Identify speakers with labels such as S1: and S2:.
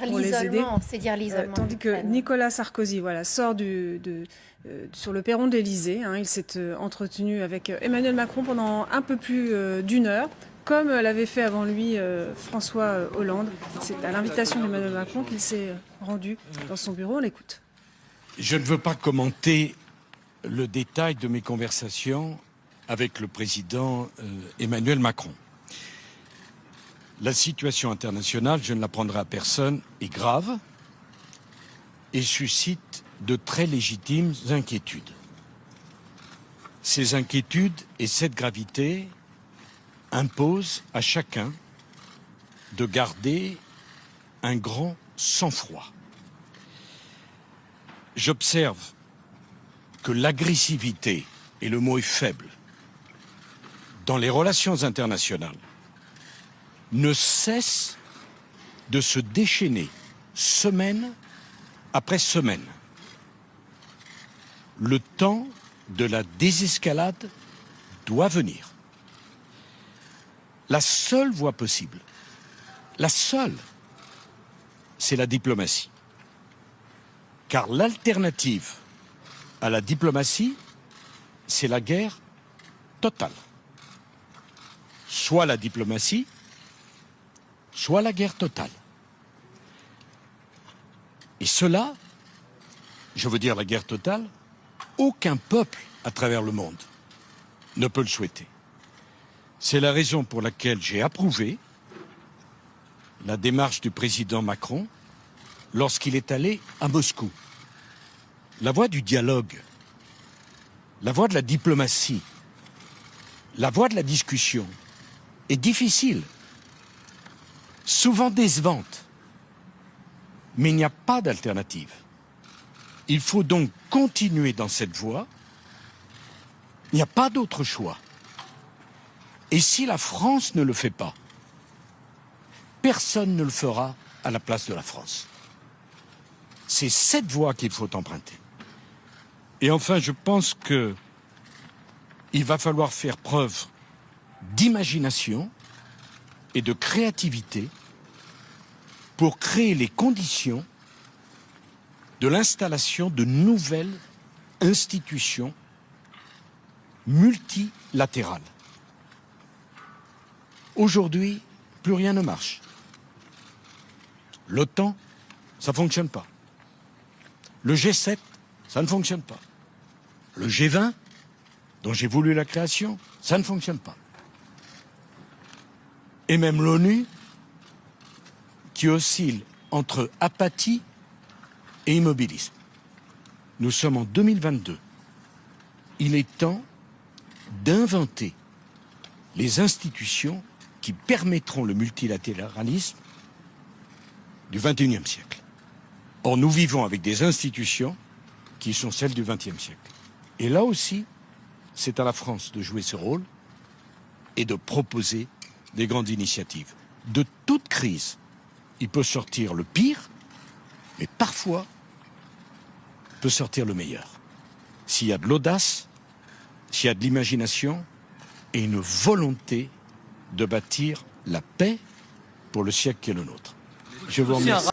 S1: pour les aider.
S2: C'est dire l'isolement.
S1: Tandis que Nicolas Sarkozy, voilà, sort sur le perron de l'Élysée. Hein, il s'est entretenu avec Emmanuel Macron pendant un peu plus d'une heure, comme l'avait fait avant lui François Hollande. C'est à l'invitation d'Emmanuel Macron qu'il s'est rendu dans son bureau. On l'écoute.
S3: Je ne veux pas commenter le détail de mes conversations avec le président Emmanuel Macron. La situation internationale, je ne l'apprendrai à personne, est grave et suscite de très légitimes inquiétudes. Ces inquiétudes et cette gravité imposent à chacun de garder un grand sang-froid. J'observe que l'agressivité, et le mot est faible, dans les relations internationales, ne cesse de se déchaîner semaine après semaine. Le temps de la désescalade doit venir. La seule voie possible, la seule, c'est la diplomatie. Car l'alternative à la diplomatie, c'est la guerre totale. Soit la diplomatie, soit la guerre totale. Et cela, je veux dire la guerre totale, aucun peuple à travers le monde ne peut le souhaiter. C'est la raison pour laquelle j'ai approuvé la démarche du président Macron lorsqu'il est allé à Moscou. La voie du dialogue, la voie de la diplomatie, la voie de la discussion est difficile, souvent décevante, mais il n'y a pas d'alternative. Il faut donc continuer dans cette voie. Il n'y a pas d'autre choix. Et si la France ne le fait pas, personne ne le fera à la place de la France. C'est cette voie qu'il faut emprunter. Et enfin, je pense qu'il va falloir faire preuve d'imagination et de créativité pour créer les conditions de l'installation de nouvelles institutions multilatérales. Aujourd'hui, plus rien ne marche. L'OTAN, ça ne fonctionne pas. Le G7, ça ne fonctionne pas. Le G20, dont j'ai voulu la création, ça ne fonctionne pas. Et même l'ONU, qui oscille entre apathie et immobilisme. Nous sommes en 2022. Il est temps d'inventer les institutions qui permettront le multilatéralisme du XXIe siècle. Or, nous vivons avec des institutions qui sont celles du XXe siècle. Et là aussi, c'est à la France de jouer ce rôle et de proposer des grandes initiatives. De toute crise, il peut sortir le pire, mais parfois, peut sortir le meilleur. S'il y a de l'audace, s'il y a de l'imagination et une volonté de bâtir la paix pour le siècle qui est le nôtre. Je vous remercie.